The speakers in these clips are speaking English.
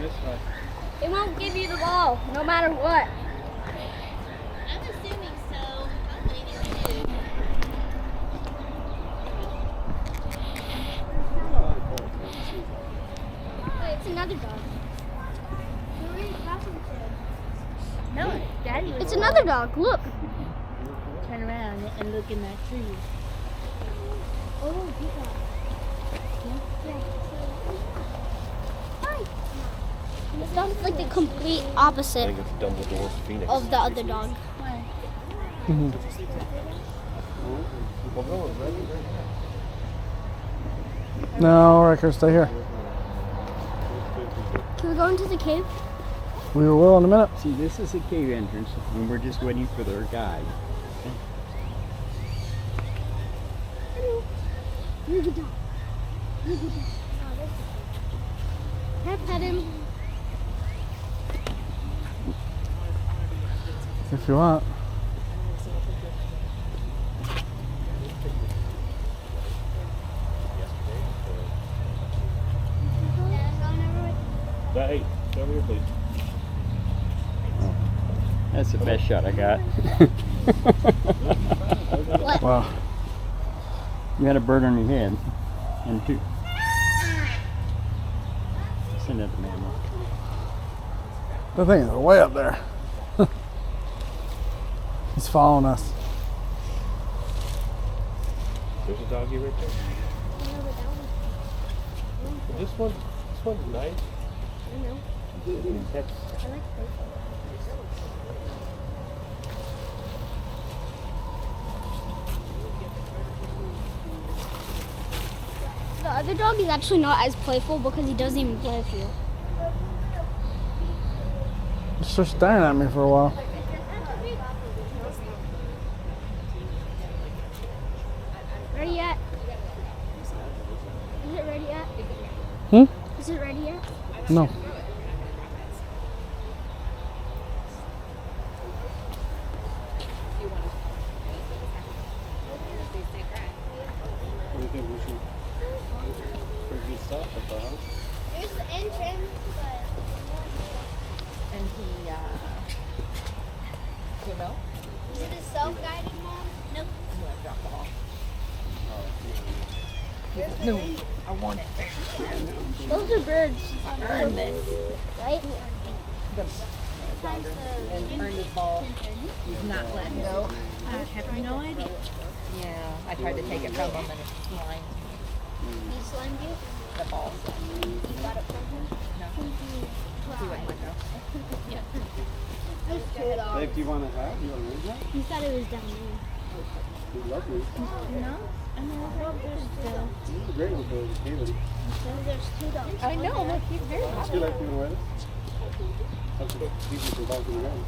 It won't give you the ball, no matter what. I'm assuming so. I'm waiting to do. Wait, it's another dog. No, Daddy was. It's another dog. Look. Turn around and look in that tree. Oh, peacock. Hi. This dog's like the complete I opposite think it's Dumbledore's Phoenix. of the other dog. No, Riker, stay here. Can we go into the cave? We will in a minute. See, this is a cave entrance, and we're just waiting for their guide. You're a good dog. You're a good dog. Can I pet him? If you want. Hey, stay over here, please. That's the best shot I got. What? Wow. You had a bird on your head, and two. Send that to Mama. The thing is way up there. He's following us. There's a doggy right there. This one's nice. I know. That's, I like this. The other dog is actually not as playful because he doesn't even play with you. Just started staring at me for a while. Ready yet? Is it ready yet? Hmm? Is it ready yet? No. What do you think we should? Pretty good stuff at the house. There's the entrance, but And he came out. is it a self-guided mom? Nope. I'm gonna drop them off. No, I want it. Those are birds, Earn this. right? And earn his ball. He's not letting go. I have no idea. Yeah, I tried to take it from him and it's flying. He slimed you? The ball. You got it from him? He wouldn't let go. There's two dogs. Dave, do you want a hat? You want to ring that? He thought it was down there. He'd love me. No? I mean, He's a great one for the cave. there's two dogs. I know, look, he's very It's happy. good like you wear it. That's what easy for dogs in the rain.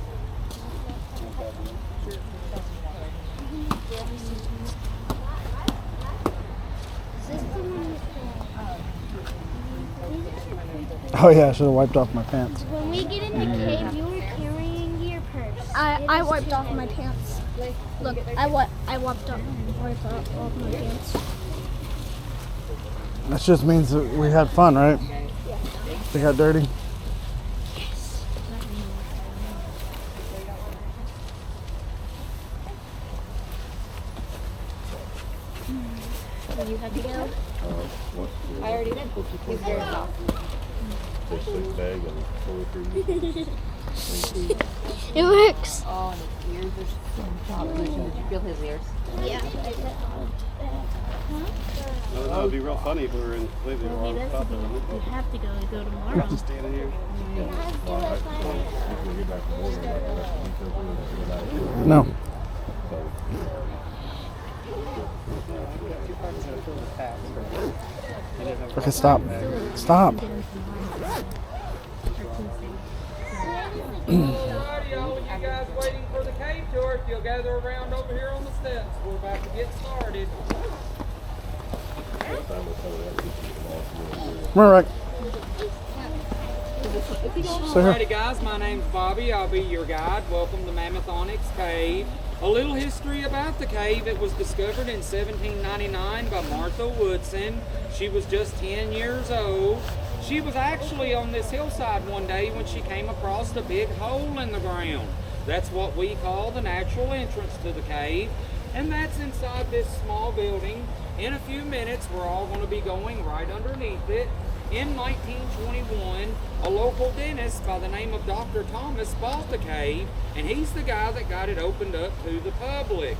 Is this the one Oh yeah, I should have wiped off my pants. when we get in the cave, you were carrying your purse. I wiped off my pants. Look, I wiped off my pants. That just means that we had fun, right? They got dirty. You have to go. I already did. He's very soft. there's a bag and poetry. It works. Oh, and his ears are so soft. Did you feel his ears? Yeah. No, that would be real funny if we were in completely the wrong spot, though, wouldn't it? We have to go tomorrow. Just standing here. No. Okay, stop. Stop. Alrighty, all of you guys waiting for the cave tour, if you'll gather around over here on the steps, we're about to get started. Come on, Rick. So here. Alrighty guys, my name's Bobby, I'll be your guide. Welcome to Mammoth Onyx Cave. A little history about the cave. It was discovered in 1799 by Martha Woodson. She was just 10 years old. She was actually on this hillside one day when she came across a big hole in the ground. That's what we call the natural entrance to the cave, and that's inside this small building. In a few minutes, we're all going to be going right underneath it. In 1921, a local dentist by the name of Dr. Thomas bought the cave, and he's the guy that got it opened up to the public.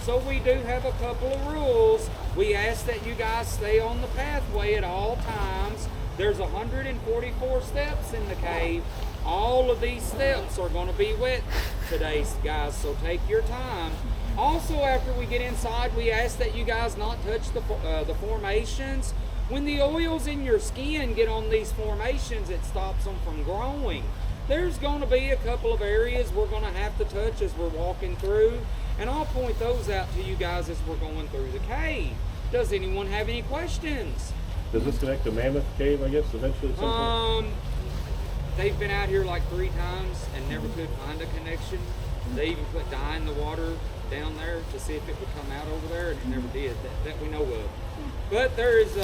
So we do have a couple of rules. We ask that you guys stay on the pathway at all times. There's 144 steps in the cave. All of these steps are going to be wet today, guys, so take your time. Also, after we get inside, we ask that you guys not touch the formations. When the oils in your skin get on these formations, it stops them from growing. There's going to be a couple of areas we're going to have to touch as we're walking through, and I'll point those out to you guys as we're going through the cave. Does anyone have any questions? Does this connect to Mammoth Cave, I guess, eventually at some point? They've been out here like 3 times and never could find a connection. They even put dye in the water down there to see if it would come out over there, and it never did, that we know of. But there's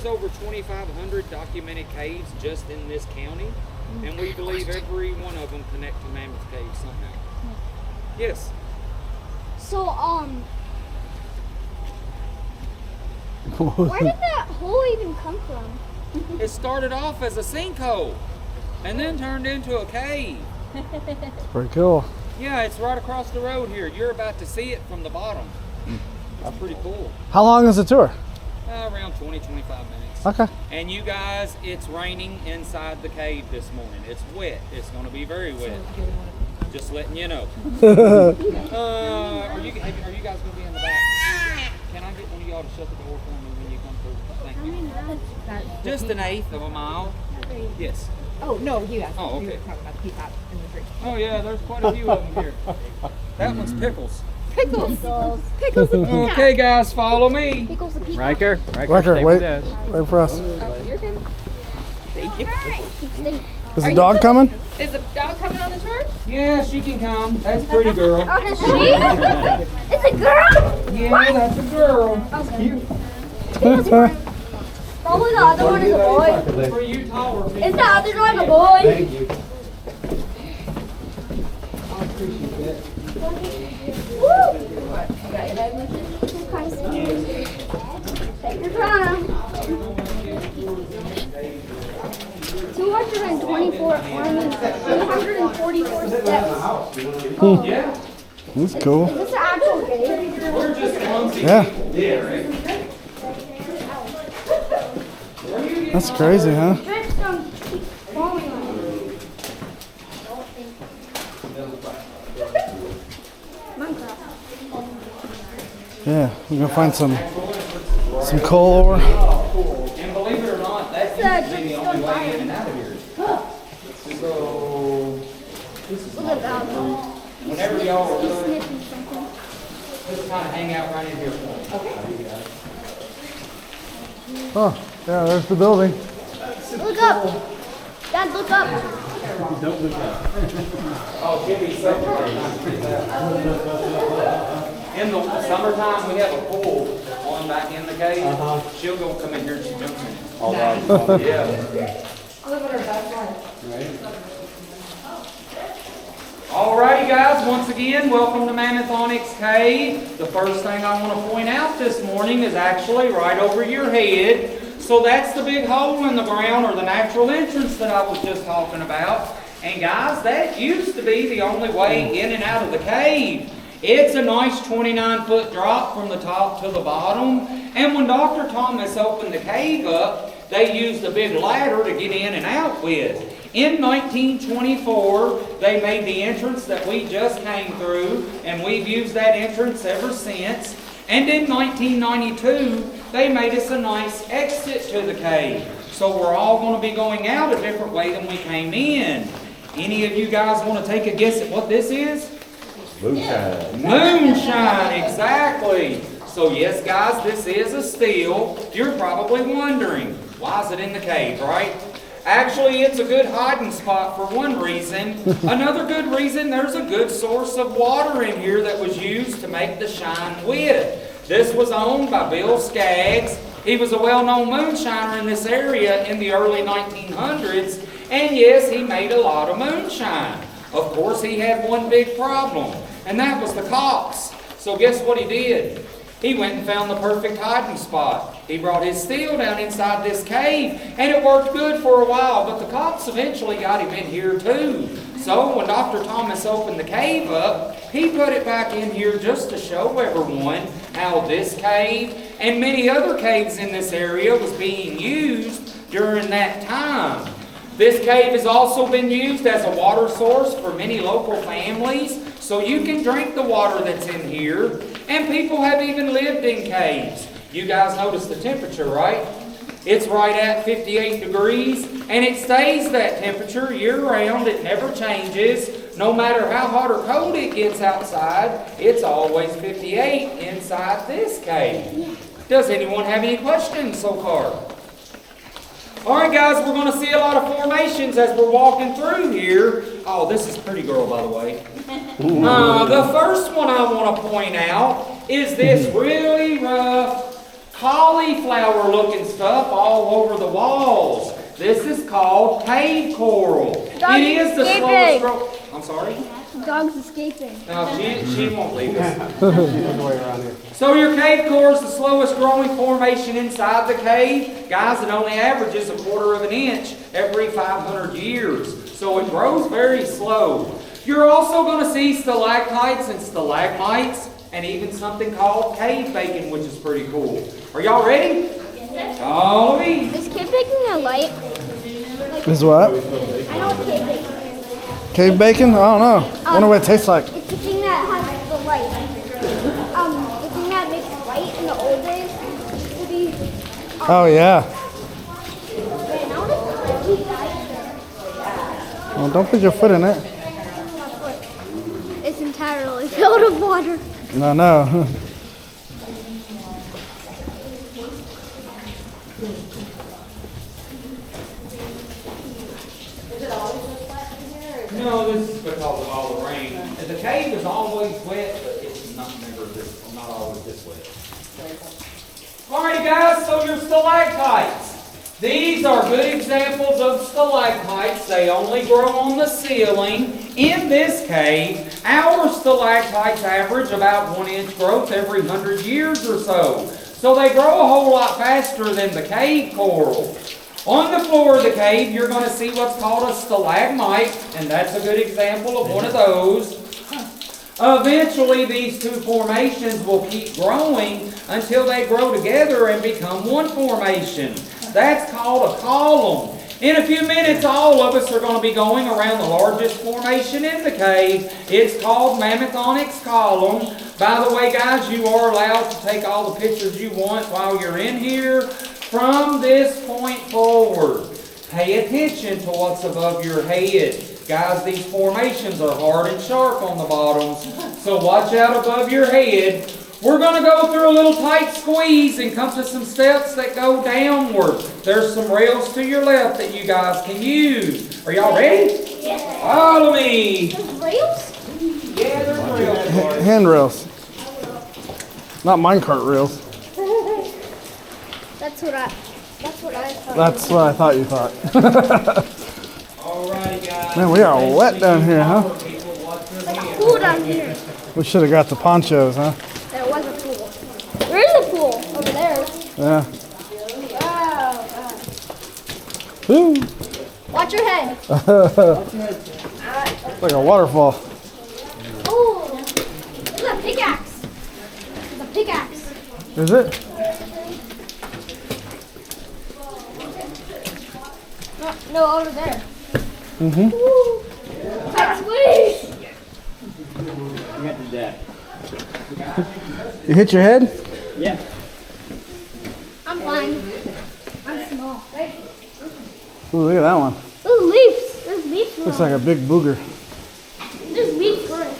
over 2,500 documented caves just in this county, and we believe every one of them connect to Mammoth Cave somehow. Yes? So, where did that hole even come from? It started off as a sinkhole and then turned into a cave. Pretty cool. Yeah, it's right across the road here. You're about to see it from the bottom. That's pretty cool. How long is the tour? Around 20, 25 minutes. Okay. And you guys, it's raining inside the cave this morning. It's wet. It's going to be very wet. Just letting you know. Are you guys going to be in the back? Can I get one of y'all to shut the door for me when you come through? Thank you. Just an eighth of a mile. Yes. Oh, no, you asked. Oh, We were okay. talking about the peacock and the tree. Oh yeah, there's quite a few of them here. That one's Pickles. Pickles. Pickles the peacock. Okay guys, follow me. Pickles the peacock. Riker, Riker, wait for us. You're good. Thank you. Stay. Is the dog coming? Is the dog coming on the tour? Yeah, she can come. That's a pretty girl. Oh, is she? It's a girl? Yeah, that's a girl. Probably the other one is a boy. For you taller people. Is the other one a boy? Thank you. I appreciate that. Take your time. 224, 344 steps. Yeah. That's cool. Is this an actual cave? We're just clumsy. Yeah. That's crazy, huh? Drips don't keep falling on me. Minecraft. Yeah, we're gonna find some coal ore. And believe it or not, that's usually the only way in and out of here. So, Look at that one. whenever y'all are He's done, sniffing something. just kind of hang out right in here for me. Oh, yeah, there's the building. Look up. Dad, look up. Oh, Jimmy's in the summertime, we have a pool on back in the cave. She'll go come in here and she jumps in. All right. Yeah. Alrighty guys, once again, welcome to Mammoth Onyx Cave. The first thing I want to point out this morning is actually right over your head. So that's the big hole in the ground, or the natural entrance that I was just talking about. And guys, that used to be the only way in and out of the cave. It's a nice 29-foot drop from the top to the bottom. And when Dr. Thomas opened the cave up, they used a big ladder to get in and out with. In 1924, they made the entrance that we just came through, and we've used that entrance ever since. And in 1992, they made us a nice exit to the cave. So we're all going to be going out a different way than we came in. Any of you guys want to take a guess at what this is? Moonshine. Moonshine, exactly. So yes, guys, this is a still. You're probably wondering, why is it in the cave, right? Actually, it's a good hiding spot for one reason. Another good reason, there's a good source of water in here that was used to make the shine with. This was owned by Bill Skaggs. He was a well-known moonshiner in this area in the early 1900s, and yes, he made a lot of moonshine. Of course, he had one big problem, and that was the cops. So guess what he did? He went and found the perfect hiding spot. He brought his steel down inside this cave, and it worked good for a while, but the cops eventually got him in here too. So when Dr. Thomas opened the cave up, he put it back in here just to show everyone how this cave and many other caves in this area was being used during that time. This cave has also been used as a water source for many local families, so you can drink the water that's in here, and people have even lived in caves. You guys notice the temperature, right? It's right at 58 degrees, and it stays that temperature year-round. It never changes. No matter how hot or cold it gets outside, it's always 58 inside this cave. Does anyone have any questions so far? All right, guys, we're going to see a lot of formations as we're walking through here. Oh, this is pretty girl, by the way. The first one I want to point out is this really rough cauliflower-looking stuff all over the walls. This is called cave coral. It is the slowest growing. I'm sorry? The dog's escaping. No, she won't leave us. So your cave core is the slowest growing formation inside the cave. Guys, it only averages 1/4 of an inch every 500 years. So it grows very slow. You're also going to see stalactites and stalagmites, and even something called cave bacon, which is pretty cool. Are y'all ready? Yes, sir. Follow me. Is cave bacon a light? Is what? I know what cave bacon is. Cave bacon? I don't know. I wonder what it tastes like. It's the thing that has the light. The thing that makes light in the old days would be. Oh, yeah. Man, I want to guys. Well, don't put your foot in it. It's entirely filled with water. No, no. No, this is because of all the rain. And the cave is always wet, but it's not not always this wet. Alrighty guys, so your stalactites. These are good examples of stalagmites. They only grow on the ceiling. In this cave, our stalactites average about 1 inch growth every 100 years or so. So they grow a whole lot faster than the cave coral. On the floor of the cave, you're going to see what's called a stalagmite, and that's a good example of one of those. Eventually, these two formations will keep growing until they grow together and become one formation. That's called a column. In a few minutes, all of us are going to be going around the largest formation in the cave. It's called Mammoth Onyx Column. By the way, guys, you are allowed to take all the pictures you want while you're in here. From this point forward, pay attention to what's above your head. Guys, these formations are hard and sharp on the bottoms, so watch out above your head. We're going to go through a little tight squeeze and come to some steps that go downward. There's some rails to your left that you guys can use. Are y'all ready? Yeah. Follow me. There's rails? Yeah, there's rails. Handrails. Not minecart rails. That's what I thought. That's what I thought you thought. Alrighty, guys. Man, we are wet down here, huh? It's cool down here. We should have got the ponchos, huh? There was a pool. There is a pool over there. Yeah. Wow. Woo. Watch your head. It's like a waterfall. Oh, there's a pickaxe. There's a pickaxe. Is it? No, over there. Mm-hmm. Ooh, tight squeeze. You hit your head? Yeah. I'm fine. I'm small. Ooh, look at that one. There's leaves. There's leaves. Looks like a big booger. There's leaves growing.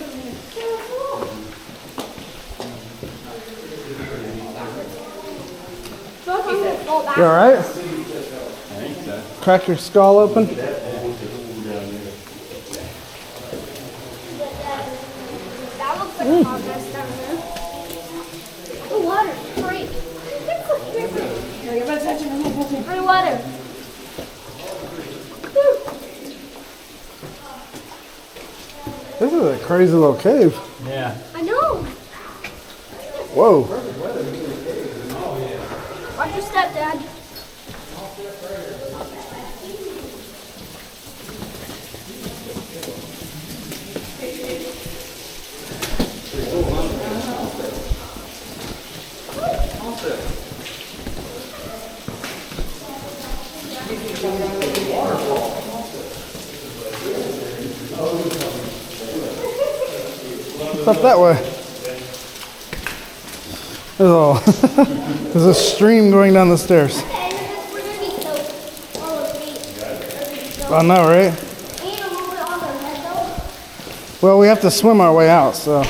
You alright? Crack your skull open? That looks like progress down there. The water's great. Free water. This is a crazy little cave. Yeah. I know. Whoa. Watch your step, Dad. It's up that way. There's a stream going down the stairs. Okay, we're gonna be soaked. All of feet. I know, right? And a little bit on our head though. Well, we have to swim our way out, so.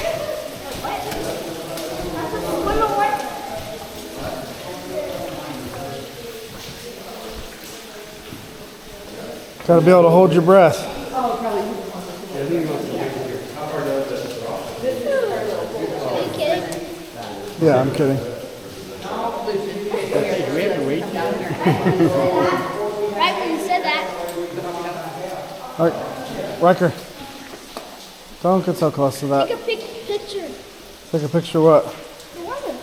Gotta be able to hold your breath. Are you kidding? Yeah, I'm kidding. Right when you said that. All right, Riker. Don't get so close to that. Take a picture. Take a picture of what? The water.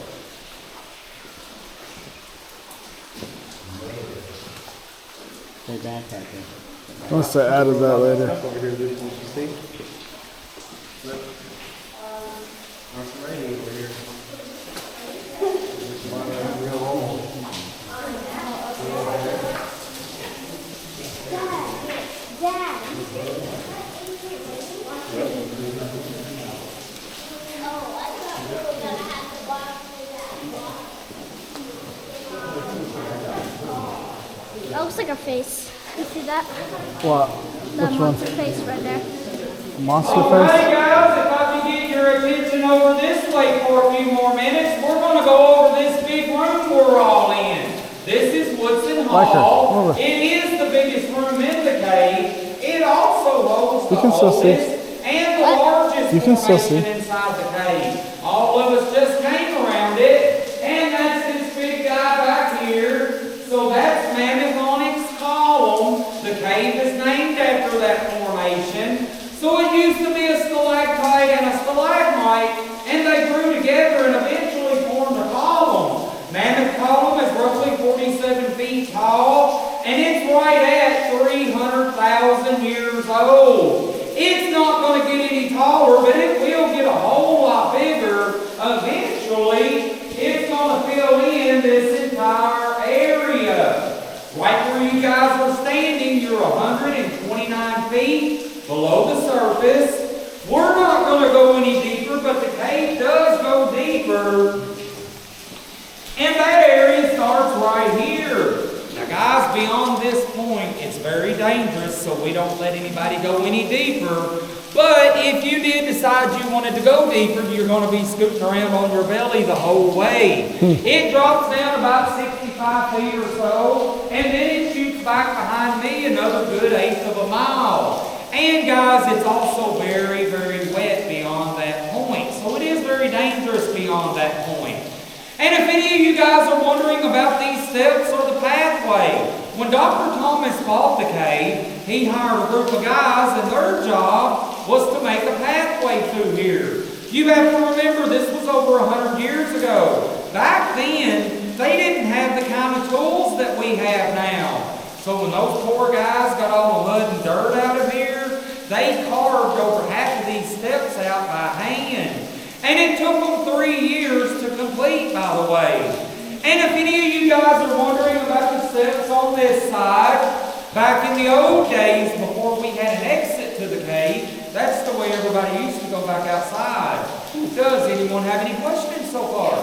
Must have added that later. Over here, Lucy, you see? That looks like a face. You see that? What? That Which one? monster face right there. Monster All right, face? guys, if I can get your attention over this way for a few more minutes, we're going to go over this big room we're all in. This is Woodson Hall. Riker, It is the biggest room in the cave. It also holds the You can still see. oldest and the largest You can still see. formation inside the cave. All of us just came around it, and that's this big guy back here. So that's Mammoth Onyx Column. The cave is named after that formation. So it used to be a stalactite and a stalagmite, and they grew together and eventually formed a column. Mammoth Column is roughly 47 feet tall, and it's right at 300,000 years old. It's not going to get any taller, but it will get a whole lot bigger. Eventually, it's going to fill in this entire area. Right where you guys are standing, you're 129 feet below the surface. We're not going to go any deeper, but the cave does go deeper. And that area starts right here. Now guys, beyond this point, it's very dangerous, so we don't let anybody go any deeper. But if you did decide you wanted to go deeper, you're going to be scooting around on your belly the whole way. It drops down about 65 feet or so, and then it shoots back behind me another good 1/8 of a mile. And guys, it's also very, very wet beyond that point. So it is very dangerous beyond that point. And if any of you guys are wondering about these steps or the pathway, when Dr. Thomas bought the cave, he hired a group of guys, and their job was to make a pathway through here. You have to remember, this was over 100 years ago. Back then, they didn't have the kind of tools that we have now. So when those poor guys got all the mud and dirt out of here, they carved over half of these steps out by hand. And it took them 3 years to complete, by the way. And if any of you guys are wondering about the steps on this side, back in the old days before we had an exit to the cave, that's the way everybody used to go back outside. Does anyone have any questions so far?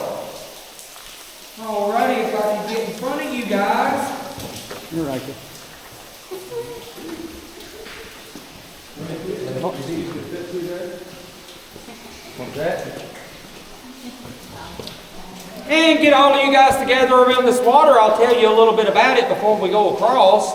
Alrighty, if I can get in front of you guys. You're right. And get all of you guys together around this water. I'll tell you a little bit about it before we go across.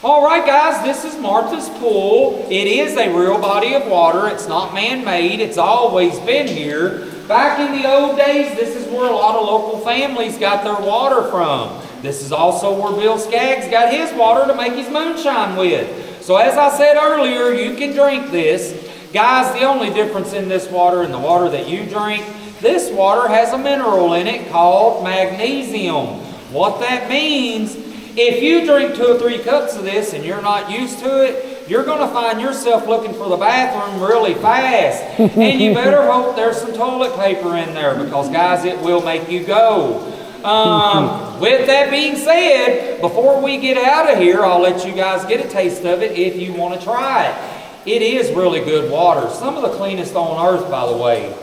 All right, guys, this is Martha's Pool. It is a real body of water. It's not man-made. It's always been here. Back in the old days, this is where a lot of local families got their water from. This is also where Bill Skaggs got his water to make his moonshine with. So as I said earlier, you can drink this. Guys, the only difference in this water and the water that you drink, this water has a mineral in it called magnesium. What that means, if you drink 2 or 3 cups of this and you're not used to it, you're going to find yourself looking for the bathroom really fast. And you better hope there's some toilet paper in there because, guys, it will make you go. With that being said, before we get out of here, I'll let you guys get a taste of it if you want to try it. It is really good water. Some of the cleanest on earth, by the way.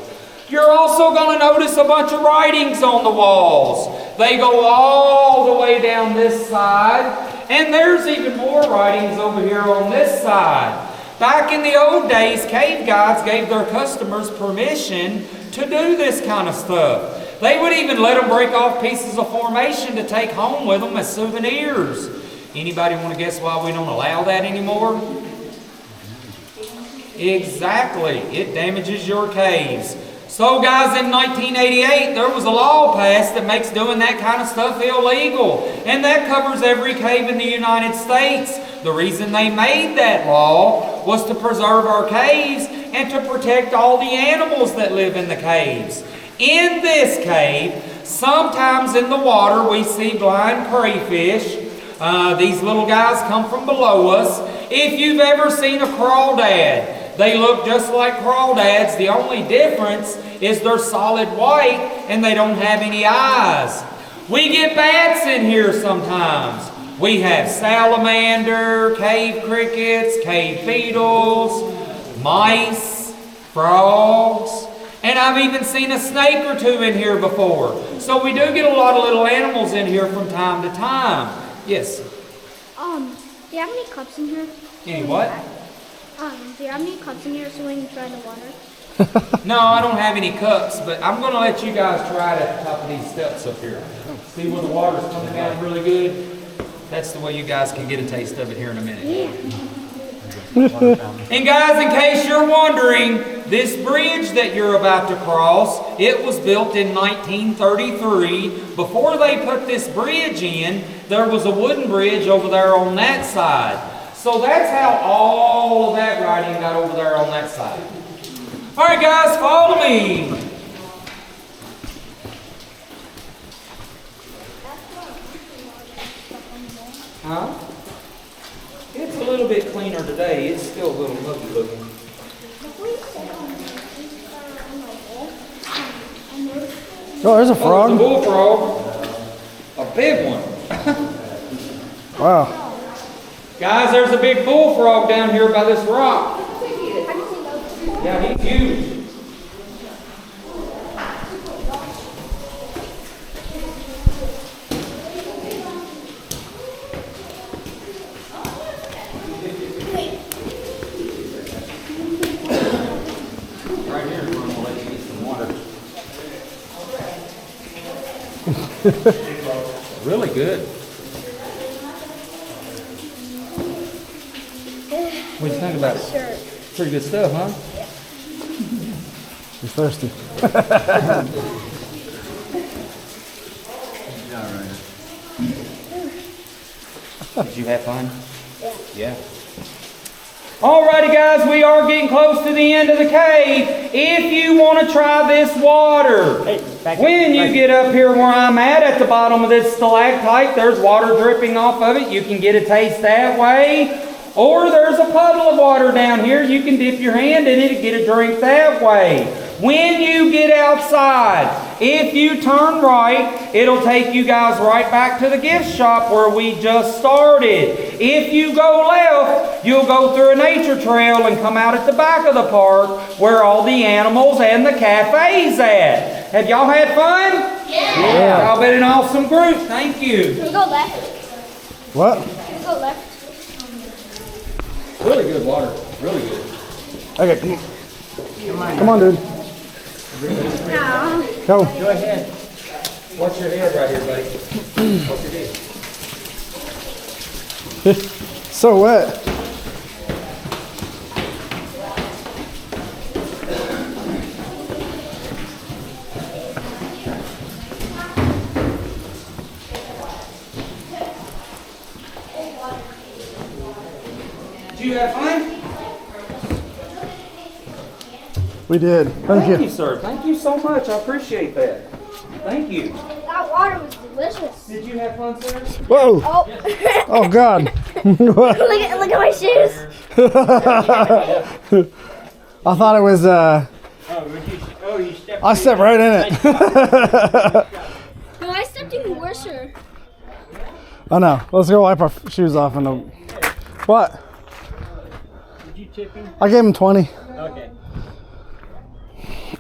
You're also going to notice a bunch of writings on the walls. They go all the way down this side, and there's even more writings over here on this side. Back in the old days, cave guides gave their customers permission to do this kind of stuff. They would even let them break off pieces of formation to take home with them as souvenirs. Anybody want to guess why we don't allow that anymore? Exactly, it damages your caves. So guys, in 1988, there was a law passed that makes doing that kind of stuff illegal. And that covers every cave in the United States. The reason they made that law was to preserve our caves and to protect all the animals that live in the caves. In this cave, sometimes in the water, we see blind crayfish. These little guys come from below us. If you've ever seen a crawdad, they look just like crawdads. The only difference is they're solid white and they don't have any eyes. We get bats in here sometimes. We have salamander, cave crickets, cave beetles, mice, frogs, and I've even seen a snake or 2 in here before. So we do get a lot of little animals in here from time to time. Yes? Do you have any cups in here? Any what? Do you have any cups in here so we can try the water? No, I don't have any cups, but I'm going to let you guys try it at the top of these steps up here. See where the water's coming down really good? That's the way you guys can get a taste of it here in a minute. Yeah. And guys, in case you're wondering, this bridge that you're about to cross, it was built in 1933. Before they put this bridge in, there was a wooden bridge over there on that side. So that's how all of that writing got over there on that side. All right, guys, follow me. Huh? It's a little bit cleaner today. It's still a little muggy looking. Oh, there's a Oh, frog. there's a bullfrog. A big one. Wow. Guys, there's a big bullfrog down here by this rock. Yeah, he's huge. Right here is where I'm going to let you get some water. Really good. What do you think about it? Sure. Pretty good stuff, huh? You're thirsty. Did you have fun? Yeah. Alrighty guys, we are getting close to the end of the cave. If you want to try this water, when you get up here where I'm at the bottom of this stalactite, there's water dripping off of it. You can get a taste that way. Or there's a puddle of water down here. You can dip your hand in it and get a drink that way. When you get outside, if you turn right, it'll take you guys right back to the gift shop where we just started. If you go left, you'll go through a nature trail and come out at the back of the park where all the animals and the cafe's at. Have y'all had fun? Yeah. Y'all been an awesome group. Thank you. Can we go left? What? Can we go left? Really good water. Really good. Okay, come on, dude. No. Go. Go ahead. Watch your head right here, buddy. Watch your head. So wet. Did you have fun? We did. Thank you. sir. Thank you so much. I appreciate that. Thank you. That water was delicious. Did you have fun, sir? Whoa. Oh, Oh God. look at my shoes. I thought it was. You stepped. I stepped right in it. No, I stepped even worse. I know. Let's go wipe our shoes off and. What? Did you tip him? I gave him 20. Okay.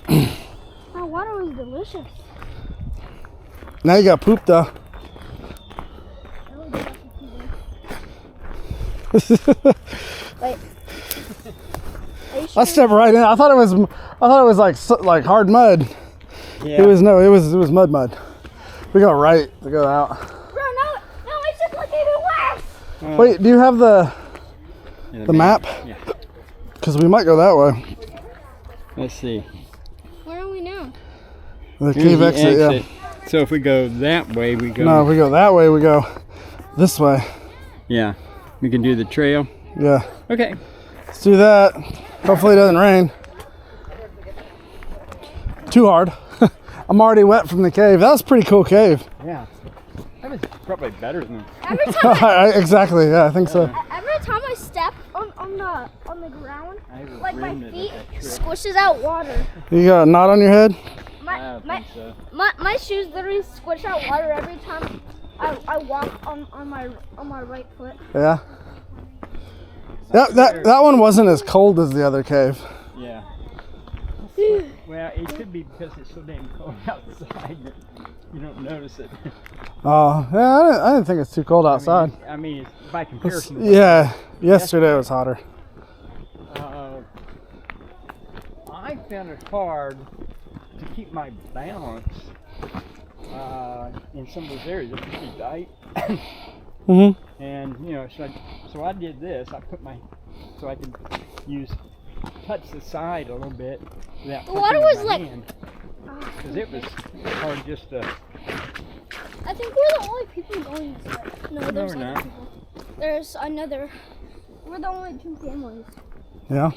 That water was delicious. Now you got poop though. Wait. I stepped right in. I thought it was like hard mud. Yeah. It was mud. We go right to go out. Bro, no, it's just like even worse. Wait, do you have the map? Yeah. Because we might go that way. Let's see. Where are we now? The Here's cave the exit, yeah. So if we go that way, we go. No, if we go that way, we go this way. Yeah. We can do the trail. Yeah. Okay. Let's do that. Hopefully it doesn't rain. Too hard. I'm already wet from the cave. That was a pretty cool cave. Yeah. That was probably better than. Every time Exactly, yeah, I think so. every time I step on the ground, I was like my ruined it feet at that trip. squishes out water. You got a knot on your head? I don't think so. My shoes literally squish out water every time I walk on my right foot. Yeah. That one wasn't as cold as the other cave. Yeah. Well, it could be because it's so damn cold outside that you don't notice it. Oh, yeah, I didn't think it's too cold outside. I mean, it's by comparison. Yeah, yesterday was hotter. I found it hard to keep my balance in some of those areas. It's pretty tight. Mhm. And so I did this. I put so I could touch the side a little bit without The water touching was my like- hand. Because it was hard just to. I think we're the only people going this way. No, there's we're other not. people. There's another. We're the only two families. Yeah.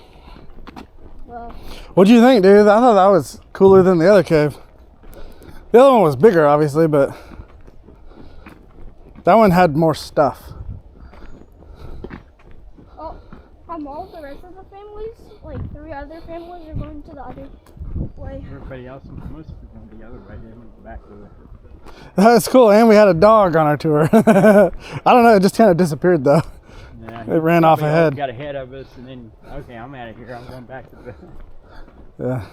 Well, What do you think, dude? I thought that was cooler than the other cave. The other one was bigger, obviously, but that one had more stuff. from all the rest of the families, like 3 other families are going to the other way. Everybody else, most of them the other way. They went back to the. That's cool, and we had a dog on our tour. I don't know, it just kind of disappeared though. Yeah, It ran off probably ahead. Got ahead of us, and then okay, I'm out of here. I'm going back to the. Yeah.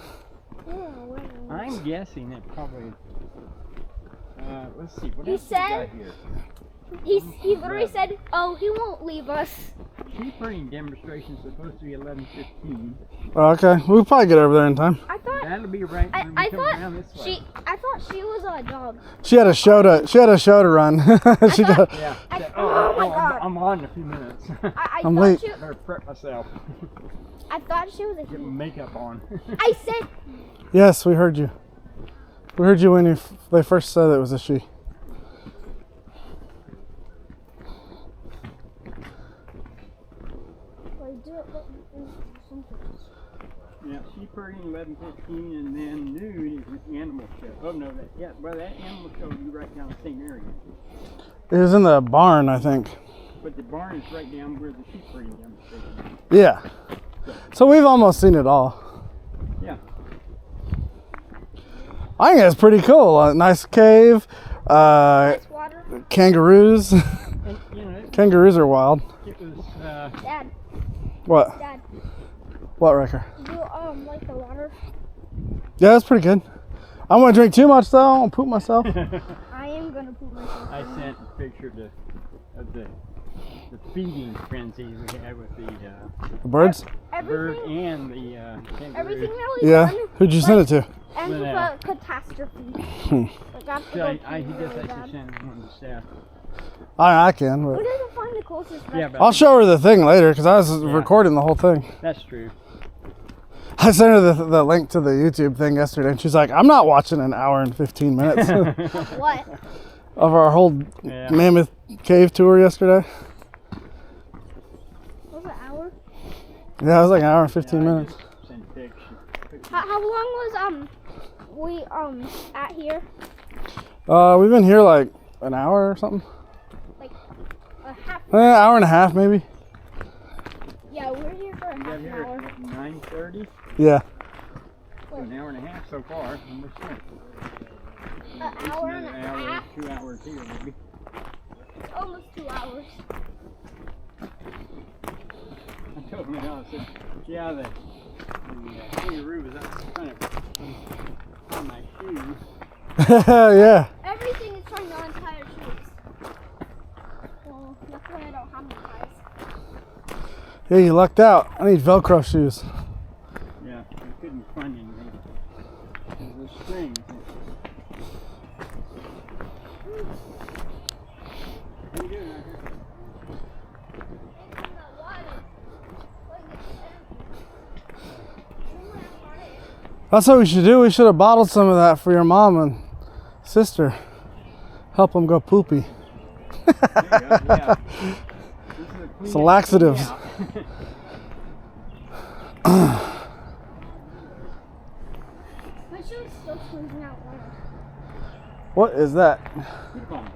I'm guessing that probably. Let's see. What He else we got said- here? He literally said, "Oh, he won't leave us." Sheep herding demonstration is supposed to be 11:15. Okay, we'll probably get over there in time. I thought That'll be right I, when I we come around this thought way. I thought she was a dog. She had a show to run. She got, Yeah. Oh my God. I'm on in a few minutes. I I'm thought late. she, Better prep myself. I thought she was a Get he. my makeup on. I said, yes, we heard you. We heard you when they first said it was a she. Yeah, sheep herding 11:15, and then noon is the animal show. Oh no, that animal show will be right down the same area. It was in the barn, I think. But the barn is right down where the sheep herding demonstration is. Yeah. So we've almost seen it all. Yeah. I think it's pretty cool. A nice cave. "It's water." Kangaroos. And Kangaroos are wild. it was. Dad, What? Dad, What, Wrecker? do you like the water? Yeah, that's pretty good. I don't want to drink too much though. I'll poop myself. I am gonna poop myself. I sent a picture of the feeding frenzy we had with the The birds? bird Everything, and the kangaroo. everything that was Yeah. done Who'd you send it to? ends with Well, a catastrophe. Like, I have to So go he pee does really actually bad. send one of the staff. I can, but We didn't find the closest Yeah, restaurant. but I'll show her the thing later because I was recording the whole thing. that's true. I sent her the link to the YouTube thing yesterday, and she's like, "I'm not watching an hour and 15 minutes What? of our whole Yeah. Mammoth Cave tour yesterday." Was it an hour? Yeah, it was like an hour and 15 minutes. Send pictures. How long was we at here? We've been here like an hour or something. Like a half. Hour and a half maybe. Yeah, we were here for a half Got an here hour. at 9:30. Yeah. So an hour and a half so far. And we're still An hour and a another hour, half. 2 hours here maybe. It's almost 2 hours. I told him, I said, yeah, the kangaroo was up trying to on my shoes. Yeah. Everything is trying to untie our shoes. Well, luckily I don't have any ties. Yeah, you lucked out. I need Velcro shoes. Yeah, I couldn't find anything. There's a string. How you doing out here? That's what we should do. We should have bottled some of that for your mom and sister. Help them go poopy. There you go, yeah. This is a clean Some laxatives. out. My shoes still squeezing out water. What is that? Keep on.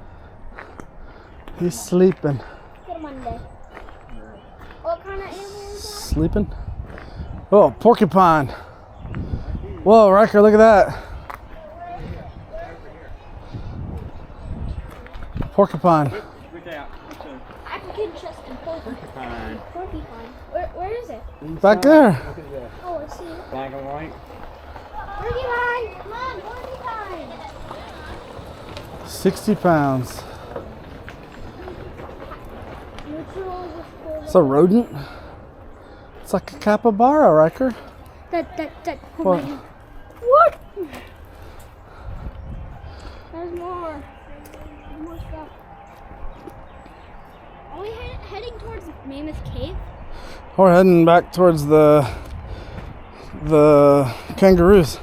He's sleeping. Good Monday. What kind of animal is Sleeping? Oh, porcupine. Whoa, Riker, look at that. Porcupine. Look out. It's a that? African chested porcupine. porcupine. Where is it? Back there. Look at that. Oh, I see it. Black and white. Porcupine! Come on, porcupine! 60 pounds. Neutral is for It's a rodent. It's like a capybara, Riker. that. What? What? There's more. There's more stuff. Are we heading towards Mammoth Cave? We're heading back towards the kangaroos.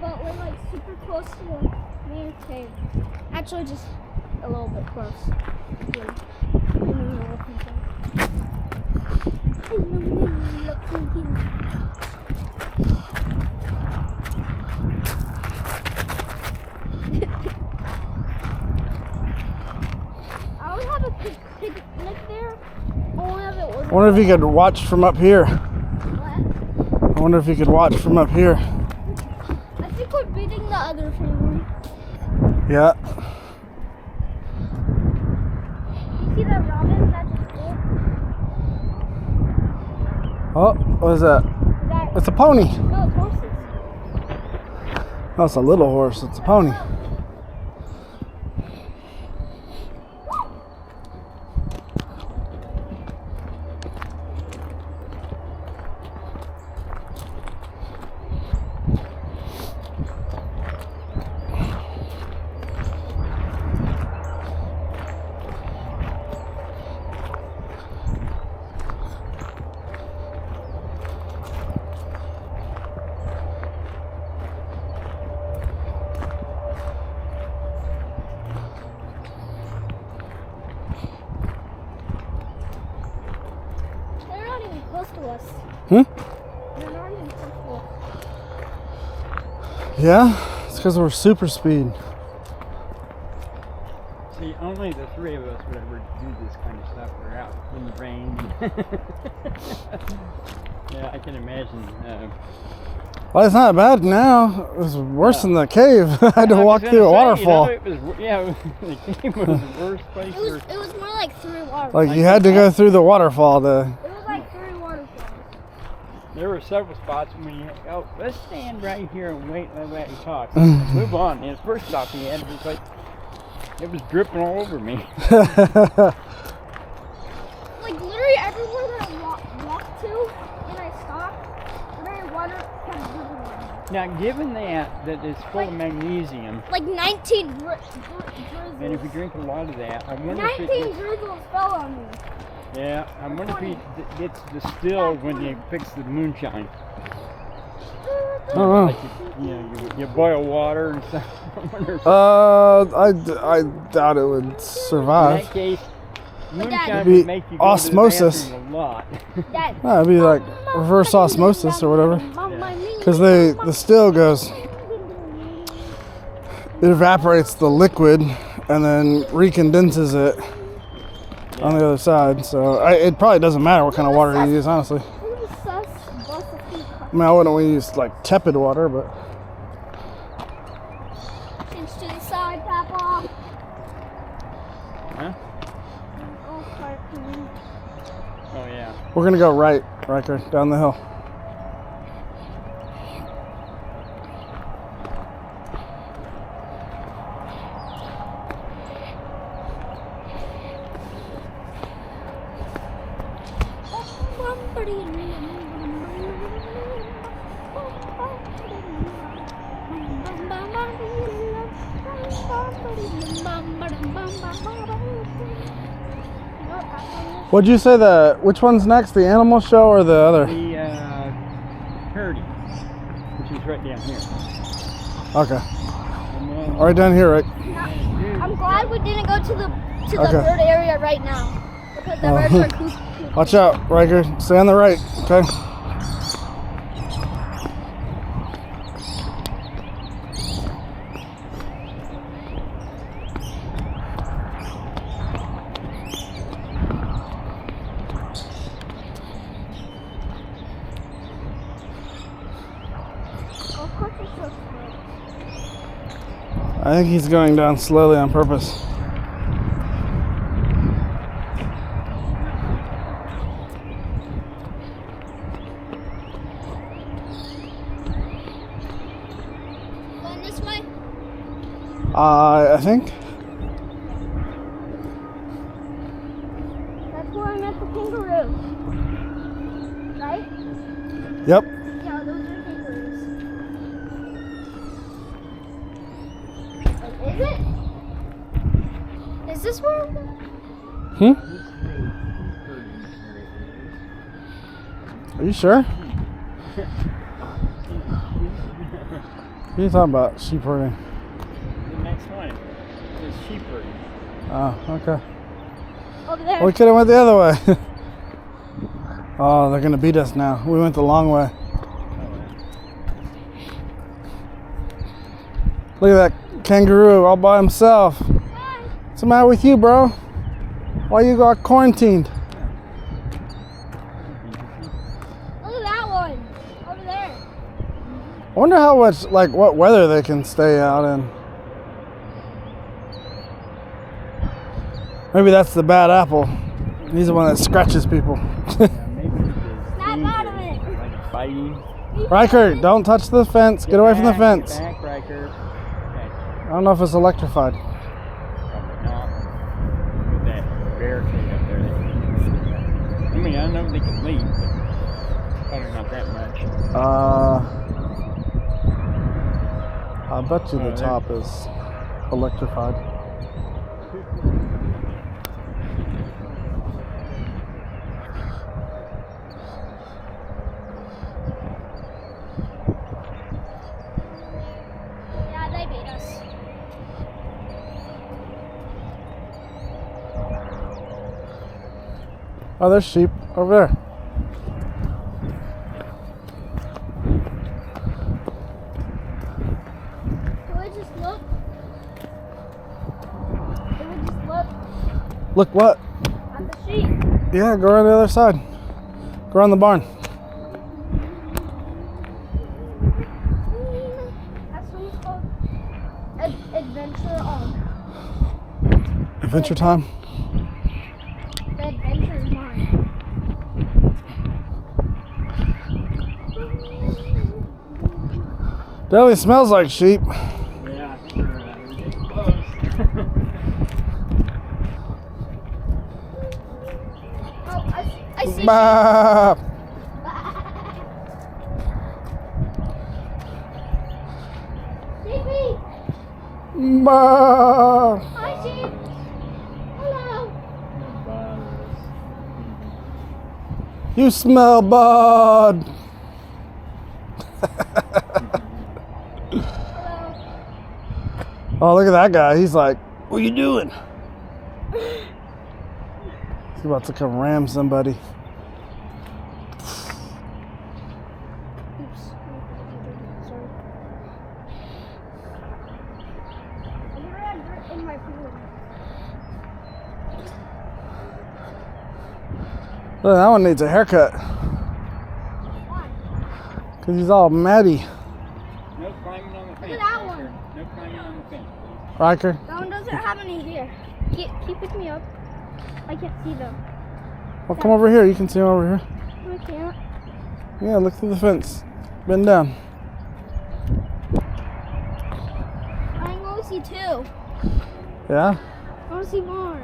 But we're like super close to the Mammoth Cave. Actually, just a little bit close. Yeah. I always have a picnic there. Only if it was. I wonder if you could watch from up here. What? I wonder if you could watch from up here. I think we're beating the other family. Yeah. You see that robin that just flew? Oh, what is that? That, It's a pony. no, it's horses. Oh, it's a little horse. It's a pony. They're not even close to us. Hmm? They're not even close to us. Yeah? It's because we're super speed. See, only the three of us would ever do this kind of stuff. We're out in the rain. Yeah, I can imagine. Well, it's not bad now. It was worse than the cave. I had to walk through a waterfall. You know, it was, yeah, the cave was the worst place. It was more like 3 waterfalls. Like you had to go through the waterfall to. It was like 3 waterfalls. There were several spots when you, oh, let's stand right here and wait and let you talk. Move on. And the first stop he had was like, it was dripping all over me. Like literally everywhere that I walked to and I stopped, the water kept dripping on me. Now, given that it's full of magnesium, Like 19 drizzles. and if you drink a lot of that, I wonder if 19 it, drizzles fell on me. yeah, I wonder if it gets distilled when you fix the moonshine. Oh, Like you boil water and stuff. I wonder if I doubt it would in survive. that case, Moonshine Be would make you go osmosis. to the bathroom a lot. Dad. No, it'd be like reverse osmosis or whatever. Because the still goes, it evaporates the liquid and then recondenses it on the other side. So it probably doesn't matter what kind of water you use, honestly. I mean, I wouldn't use like tepid water, but Inch to the side, Papa. Huh? Oh yeah. we're gonna go right, Riker, down the hill. What'd you say which one's next, the animal show or the other? The Purdy, which is right down here. Okay. And then Right down here, right? I'm glad we didn't go to the Okay. bird area right now because the birds are cool. Watch out, Riker. Stay on the right, okay? Of course it's so slow. I think he's going down slowly on purpose. Going this way? I think. That's where I met the kangaroo. Right? Yep. Yeah, those are kangaroos. Is it? Is this where? Are you sure? What are you talking about? Sheep herding. the next one is sheep herding. Oh, okay. Over there. We could have went the other way. Oh, they're gonna beat us now. We went the long way. Look at that kangaroo all by himself. What's the matter with you, bro? Why you got quarantined? Look at that one. Over there. I wonder how much, like, what weather they can stay out in. Maybe that's the bad apple. He's the one that scratches people. Yeah, maybe it's Snap out of it. like it's biting. Riker, don't touch the fence. Get away from the fence. Get back, Riker. Okay, I don't know if it's electrified. probably not. With that barricade up there. I mean, I know they can leave, but probably not that much. I bet you the Oh, top is electrified. Yeah, they beat us. Oh, there's sheep over there. Can we just look? Can we just look Look what? at the sheep? Yeah, go around the other side. Go around the barn. That's what it's called. Adventure on. Adventure time. The adventure is mine. Definitely smells like sheep. Yeah, sure. We're getting close. Oh, I see. Bah. Sheepy! Bah. Hi, sheep! Hello! You smell bad. Oh, look at that guy. He's like, what are you doing? He's about to come ram somebody. Oops. Sorry. Look at that in my food. Look, that one needs a haircut. Why? Because he's all matty. No climbing on the fence. at that Riker. one. No climbing on the fence. Riker? That one doesn't have any hair. Keep picking me up. I can't see them. Well, come over here. You can see him over here. I can't. Yeah, look through the fence. Bend down. I want to see two. Yeah? I want to see more.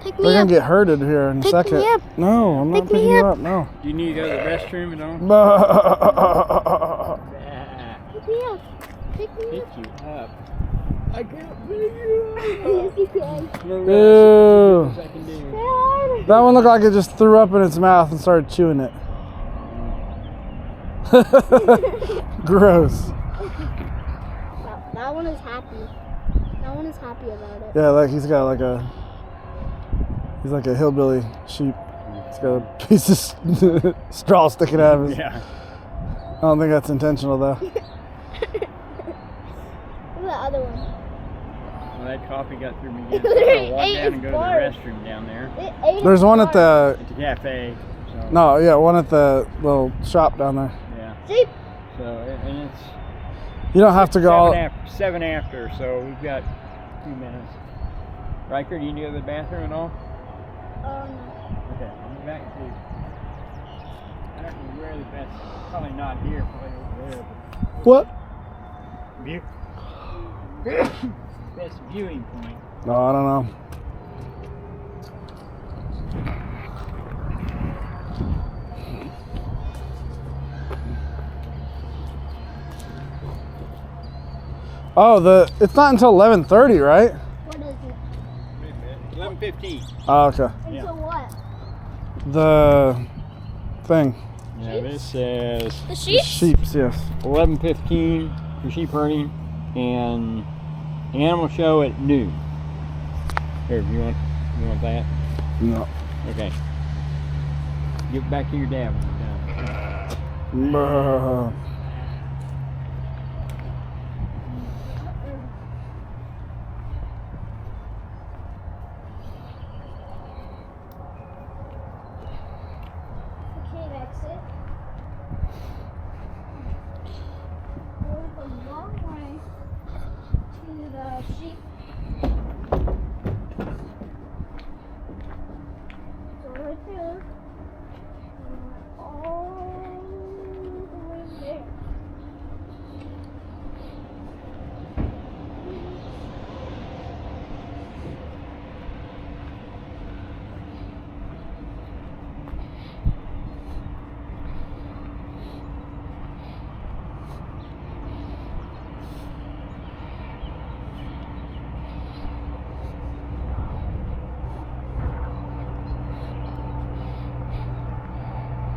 Pick They're me gonna up. get herded here in a Pick second. me up. No, I'm not Pick me picking you up. up. No. Do you need to go to the restroom at all? Bah. Pick me up. Pick me Pick up. you up. I can't pick you Yes, you can. up. Ew. I can do. Say hi. That one looked like it just threw up in its mouth and started chewing it. Gross. That one is happy. That one is happy about it. Yeah, like he's like a hillbilly sheep. He's got a piece of straw sticking out of his. Yeah. I don't think that's intentional though. Look at the other one. Well, that coffee got through me again. It I'm literally gonna walk ate down and its go to the bar. restroom down there. It ate There's its one at bar. the At the cafe. So, no, yeah, one at the little shop down there. Yeah. See? So, and it's You don't have to go all. seven after, so we've got a few minutes. Riker, do you need to go to the bathroom at all? No. Okay, I'll be back to you. I don't know where the best, probably not here, probably over there. What? But best viewing point. No, I don't know. Oh, it's not until 11:30, right? What is it? 11:15. Oh, okay. Until Yeah. what? The thing. Yeah, this says The sheep? Sheeps, yes. 11:15 for sheep herding and animal show at noon. Here, you want that? No. Okay. Give it back to your dad when you're done. Bruh. Okay, that's it. Go the long way to the sheep. Go right there. All the way there.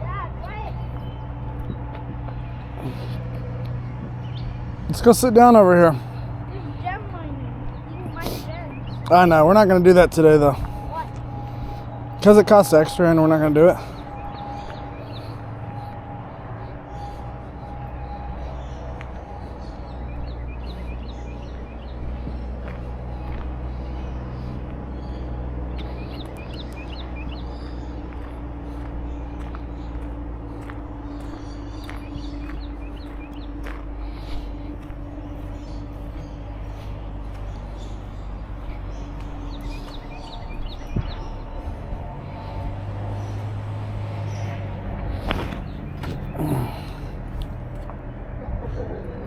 Dad, quiet. Let's go sit down over here. There's gem mining. You can mine gems. I know, we're not going to do that today though. What? Because it costs extra and we're not going to do it.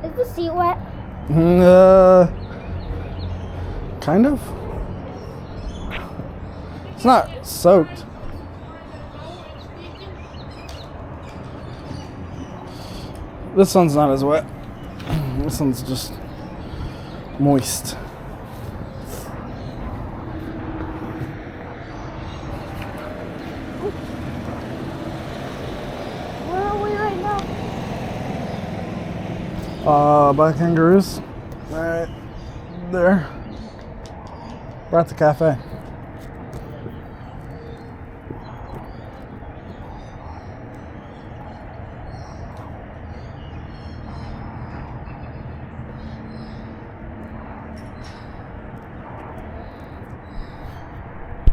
Is the seat wet? Kind of. It's not soaked. This one's not as wet. This one's just moist. Where are we right now? By kangaroos. Right there. We're at the cafe.